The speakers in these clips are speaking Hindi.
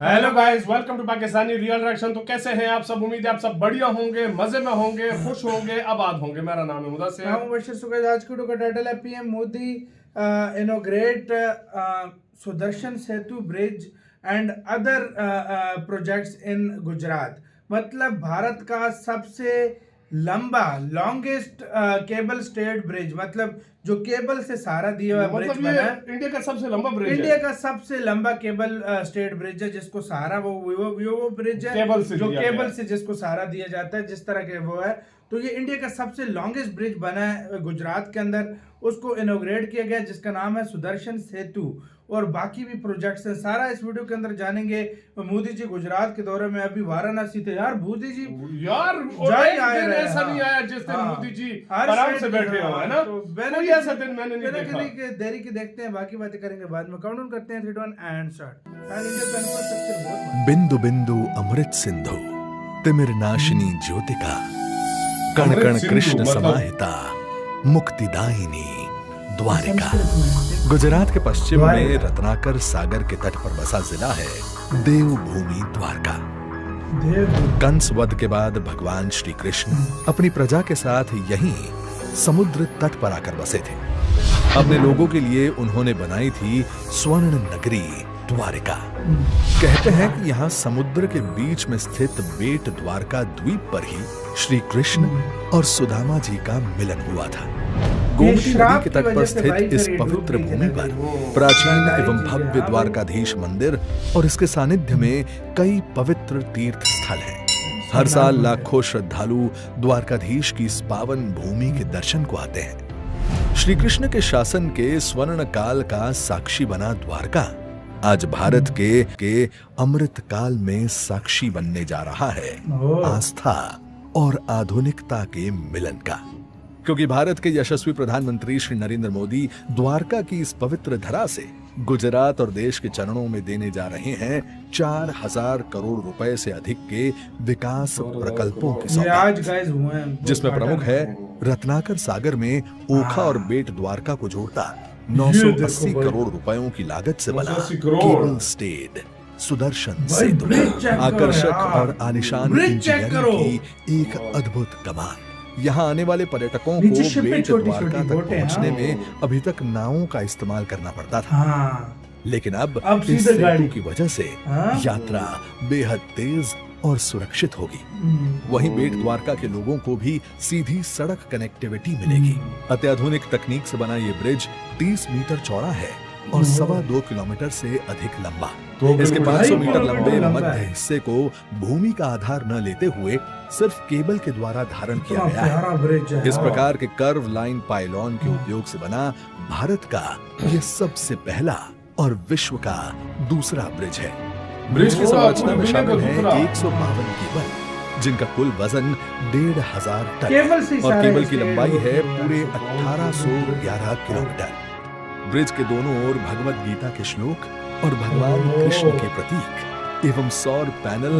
Hello guys, welcome to Pakistani real reaction. तो कैसे हैं आप सब? उम्मीद है आप सब बढ़िया होंगे, मजे में होंगे, खुश होंगे, आबाद होंगे। मेरा नाम है मुदस्सिर। मैं हूं बशीर सुगैज। आज की वीडियो का टाइटल है PM Modi इनोग्रेट Sudarshan Setu bridge and other projects in Gujarat. मतलब भारत का सबसे लंबा लॉन्गेस्ट केबल स्टेड ब्रिज, मतलब जो केबल से सहारा दिया हुआ ब्रिज मतलब बना ये इंडिया का सबसे लंबा ब्रिज है। इंडिया का सबसे लंबा केबल स्टेट ब्रिज है, जिसको सहारा वो ब्रिज है केबल से जो केबल से जिसको सहारा दिया जाता है, जिस तरह के वो है। तो ये इंडिया का सबसे लॉन्गेस्ट ब्रिज बना है गुजरात के अंदर, उसको इनोग्रेट किया गया, जिसका नाम है सुदर्शन सेतु। और बाकी भी प्रोजेक्ट्स हैं, सारा इस वीडियो के अंदर जानेंगे। मोदी जी गुजरात के दौरे में अभी वाराणसी थे यार। मोदी जी यार ऐसा नहीं आया जिस दिन मोदी जी आराम से बैठे हो, है ना? तो कोई ऐसा दिन मैंने नहीं देखा। देरी की देखते हैं, बाकी बातें करेंगे बाद में। काउंटडाउन करते हैं 3 2 1 एंड स्टार्ट। बिंदु बिंदु अमृत सिंधु तिमिर नाशिनी ज्योतिका कण कण कृष्ण समाहिता मुक्तिदायिनी द्वारिका। गुजरात के पश्चिम में रत्नाकर सागर के तट पर बसा जिला है देवभूमि द्वारका। कंस वध के बाद भगवान श्री कृष्ण अपनी प्रजा के साथ यहीं समुद्र तट पर आकर बसे थे। अपने लोगों के लिए उन्होंने बनाई थी स्वर्ण नगरी द्वारिका। कहते हैं कि यहाँ समुद्र के बीच में स्थित बेट द्वारका द्वीप पर ही श्री कृष्ण और सुदामा जी का मिलन हुआ था। गोमती नदी के तट पर स्थित इस पवित्र भूमि पर प्राचीन एवं भव्य द्वारकाधीश मंदिर और इसके सानिध्य में कई पवित्र तीर्थ स्थल हैं। हर साल लाखों श्रद्धालु द्वारकाधीश की इस पावन भूमि के दर्शन को आते हैं। श्री कृष्ण के शासन के स्वर्ण काल का साक्षी बना द्वारका आज भारत के अमृत काल में साक्षी बनने जा रहा है आस्था और आधुनिकता के मिलन का। क्योंकि भारत के यशस्वी प्रधानमंत्री श्री नरेंद्र मोदी द्वारका की इस पवित्र धरा से गुजरात और देश के चरणों में देने जा रहे हैं 4000 करोड़ रुपए से अधिक के विकास प्रकल्पों की सौगात, जिसमें प्रमुख है रत्नाकर सागर में ओखा और बेट द्वारका को जोड़ता 980 करोड़ रुपयों की लागत से बना केबल स्टेड सुदर्शन सेतु। आकर्षक और आलिशान इंजीनियरिंग की एक अद्भुत कमान। यहाँ आने वाले पर्यटकों को बेट द्वारका तक पहुँचने में अभी तक नावों का इस्तेमाल करना पड़ता था, लेकिन अब इस सेतु की वजह से यात्रा बेहद तेज और सुरक्षित होगी। वहीं बेट द्वारका के लोगों को भी सीधी सड़क कनेक्टिविटी मिलेगी। अत्याधुनिक तकनीक से बना ये ब्रिज 30 मीटर चौड़ा है और 2.25 किलोमीटर से अधिक लंबा। इसके 500 मीटर लंबे मध्य हिस्से को भूमि का आधार न लेते हुए सिर्फ केबल के द्वारा धारण किया गया है। इस प्रकार के कर्व लाइन पाइलॉन के उपयोग से बना भारत का यह सबसे पहला और विश्व का दूसरा ब्रिज है। ब्रिज की संरचना में शामिल है 152 केबल, जिनका कुल वजन 1500 टन और केबल की लंबाई है पूरे 1811 किलोमीटर। ब्रिज के दोनों ओर भगवत गीता के श्लोक और भगवान कृष्ण के प्रतीक एवं सौर पैनल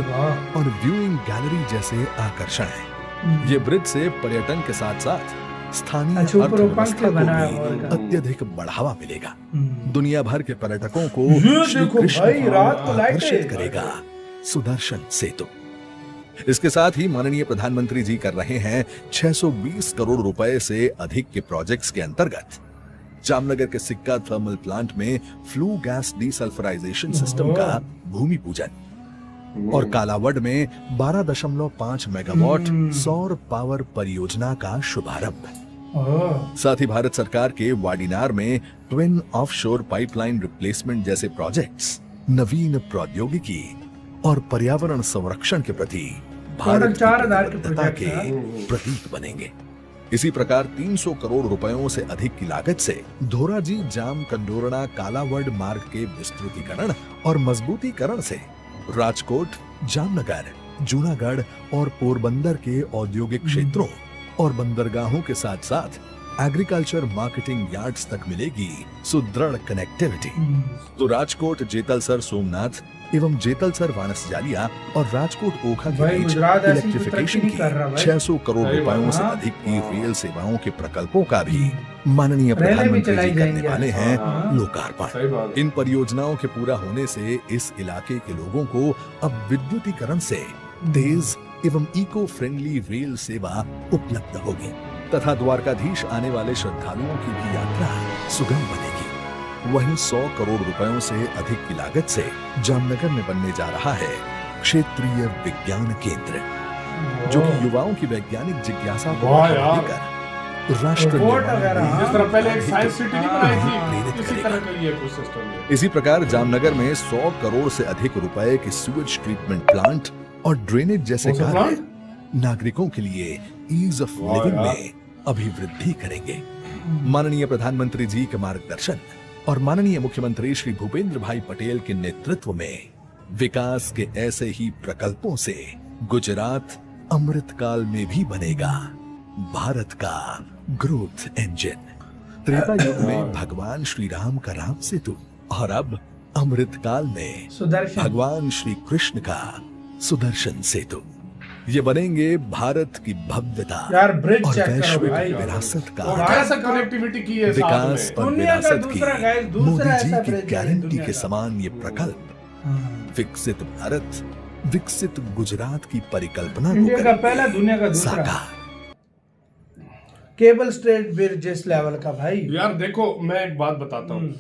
और व्यूइंग गैलरी जैसे आकर्षण हैं। ये ब्रिज से पर्यटन के साथ साथ स्थानीय अर्थव्यवस्था को भी अत्यधिक बढ़ावा मिलेगा। दुनिया भर के पर्यटकों को श्री कृष्ण को आकर्षित करेगा सुदर्शन सेतु। इसके साथ ही माननीय प्रधानमंत्री जी कर रहे हैं 620 करोड़ रुपए से अधिक के प्रोजेक्ट्स के अंतर्गत जामनगर के सिक्का थर्मल प्लांट में फ्लू गैस डीसल्फराइजेशन सिस्टम का भूमि पूजन और कालावड में 12.5 मेगावाट सौर पावर परियोजना का शुभारंभ। साथ ही भारत सरकार के वाडिनार में ट्विन ऑफशोर पाइपलाइन रिप्लेसमेंट जैसे प्रोजेक्ट्स नवीन प्रौद्योगिकी और पर्यावरण संरक्षण के प्रति भारत की प्रतिबद्धता के प्रतीक बनेंगे। इसी प्रकार 300 करोड़ रुपयों से अधिक की लागत से धोराजी जाम कंडोरणा कालावड मार्ग के विस्तृतीकरण और मजबूतीकरण से राजकोट, जामनगर, जूनागढ़ और पोरबंदर के औद्योगिक क्षेत्रों और बंदरगाहों के साथ साथ एग्रीकल्चर मार्केटिंग यार्ड्स तक मिलेगी सुदृढ़ कनेक्टिविटी। तो राजकोट जेतलसर सोमनाथ एवं जेतलसर वानसजालिया और राजकोट ओखा के बीच इलेक्ट्रिफिकेशन की 600 करोड़ रुपयों से अधिक की रेल सेवाओं के प्रकल्पों का भी माननीय रेलें भी प्रधानमंत्री चलाई जी करने जाएंगी वाले आज। हैं हाँ। लोकार्पण। सही बात है। इन परियोजनाओं के पूरा होने से इस इलाके के लोगों को अब विद्युतीकरण से तेज एवं इको फ्रेंडली रेल सेवा उपलब्ध होगी तथा द्वारकाधीश आने वाले श्रद्धालुओं की भी यात्रा सुगम बनेगी। वहीं 100 करोड़ रुपयों से अधिक की लागत से जामनगर में बनने जा रहा है क्षेत्रीय विज्ञान केंद्र, जो कि युवाओं की वैज्ञानिक जिज्ञासा को वाह बढ़ावा यार। देकर राष्ट्र फोर्ट निर्माण वगैरह, में जिस तरह पहले एक साइंस सिटी नहीं बनाई प्रेरित थी, इसी करेगा। तरह का ये इकोसिस्टम है। इसी प्रकार जामनगर में 100 करोड़ से अधिक रुपए के सीवेज ट्रीटमेंट प्लांट और ड्रेनेज जैसे कौन सा कार्य प्लांट? नागरिकों के लिए ईज ऑफ वाह लिविंग यार। में अभिवृद्धि करेंगे। माननीय प्रधानमंत्री जी के मार्गदर्शन और माननीय मुख्यमंत्री श्री भूपेंद्र भाई पटेल के नेतृत्व में विकास के ऐसे ही प्रकल्पों से गुजरात अमृतकाल में भी बनेगा भारत का ग्रोथ इंजन। त्रेता युग में भगवान श्री राम का राम सेतु और अब अमृतकाल में सुदर्शन। भगवान श्री कृष्ण का सुदर्शन सेतु। ये बनेंगे भारत की भव्यता यार ब्रिज और चेक करो वैश्विक भाई। विरासत का और कैसा कनेक्टिविटी की है साथ विकास में। और दुनिया का विरासत की दूसरा गाइस, दूसरा मोदी जी ऐसा की ब्रिज है गारंटी दुनिया के का। समान ये प्रकल्प हाँ। विकसित भारत विकसित गुजरात की परिकल्पना को इंडिया का करेंगे पहला, दुनिया का दूसरा। साकार। केबल स्ट्रेट ब्रिज जिस लेवल का भाई। यार देखो, मैं एक बात बताता हूँ।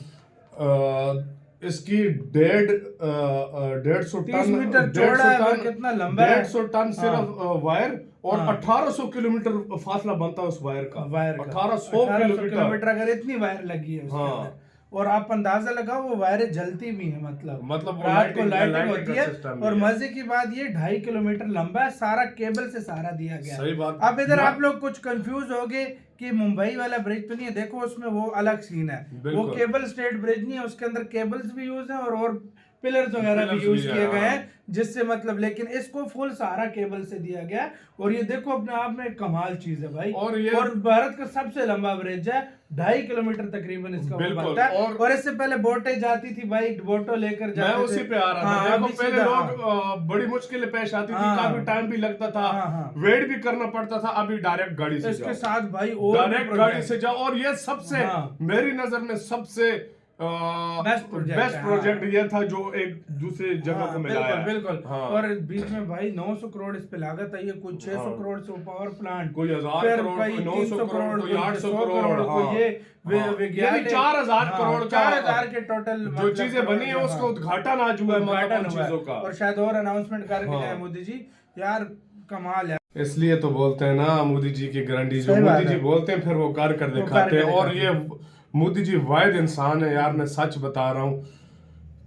इसकी 150 30 टन मीटर चौड़ा है और कितना लंबा है। 150 टन सिर्फ वायर और हाँ। 1800 किलोमीटर फासला बनता है उस वायर का। वायर का 1800 किलोमीटर। अगर इतनी वायर लगी है उसके हाँ। अंदर, और आप अंदाजा लगाओ वो वायरें जलती भी है, मतलब वो रात को लाइटिंग लाइटिंग होती का है। सिस्टम और भी है। मजे की बात ये 2.5 किलोमीटर लंबा है, सारा केबल से सारा दिया गया है। सही बात। अब इधर मैं- आप लोग कुछ कंफ्यूज हो गए कि मुंबई वाला ब्रिज तो नहीं है, देखो उसमें वो अलग सीन है। वो बिल्कुल। केबल स्ट्रेट ब्रिज नहीं है, उसके अंदर केबल्स भी यूज है और पिलर्स वगैरह भी पिलर्स यूज भी है, किए गए हाँ। हैं, जिससे मतलब, लेकिन इसको फुल सहारा केबल से दिया गया है। और ये देखो अपने आप में एक कमाल चीज है भाई। और भारत का सबसे लंबा ब्रिज है, 2.5 किलोमीटर तकरीबन इसका वो बिल्कुल। बनता है। और और इससे पहले बोटें जाती थी भाई, बोटो लेकर मैं जाते उसी थे। पे आ रहा था। हाँ, देखो अभी पहले सीधा, लोग बड़ी मुश्किलें पेश आती थी, हाँ। काफी टाइम भी लगता था, हाँ, हाँ। वेट भी करना पड़ता था। अभी डायरेक्ट गाड़ी से इसके जाओ, साथ भाई और भी डायरेक्ट project- गाड़ी से जाओ। और ये सबसे हाँ। मेरी नजर में सबसे बेस्ट बेस्ट है, प्रोजेक्ट हाँ। ये था जो एक दूसरे जगह हाँ, को मिलाया है। बिल्कुल बिल्कुल। हाँ। और बीच में भाई 900 करोड़ इस पे लागत आई है, कुछ 600 हाँ। करोड़ से पावर प्लांट, कोई 1000 फिर करोड़, कोई कोई 900 300 करोड़, कोई 800 100 करोड़, कोई हाँ। ये हाँ। विज्ञान यानी 4000 करोड़ का 4000 के टोटल जो चीजें बनी है उसका उद्घाटन आज हुआ है, मतलब उन चीजों का। और शायद और अनाउंसमेंट करके हाँ। जाए मोदी जी। यार कमाल है। इसलिए तो बोलते हैं ना, मोदी जी की गारंटी, जो सही बात मोदी जी है। बोलते हैं फिर वो कर कर वो दिखाते हैं। कर और दिखाते ये मोदी जी वाहिद इंसान है यार, मैं सच बता रहा हूँ।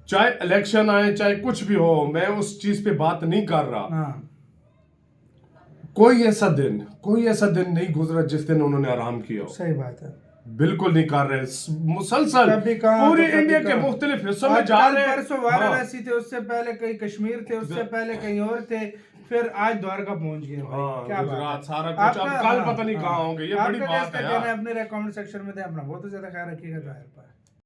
चाहे इलेक्शन आए, चाहे कुछ भी हो, मैं उस चीज पे बात नहीं कर रहा। हाँ। कोई ऐसा दिन नहीं गुजरा जिस दिन उन्होंने आराम किया हो। सही बात है। बिल्कुल नहीं कर रहे। मुसलसल कभी कहाँ पूरी तो कभी इंडिया के कहाँ। मुख्तलिफ हिस्सों आज में जा कल रहे हैं। परसों हाँ। वाराणसी थे, उससे पहले कहीं कश्मीर थे, उससे पहले कहीं और थे, फिर आज द्वारका पहुंच गए भाई। हाँ, क्या बात गुजरात, है। सारा कुछ। अब आपका- कल हाँ, पता नहीं हाँ। कहाँ होंगे। ये आपका बड़ी क्या बात इसका है कहना यार। है? अपने कमेंट सेक्शन में दे, अपना बहुत ज्यादा ख्याल रखिएगा। जाहिर पर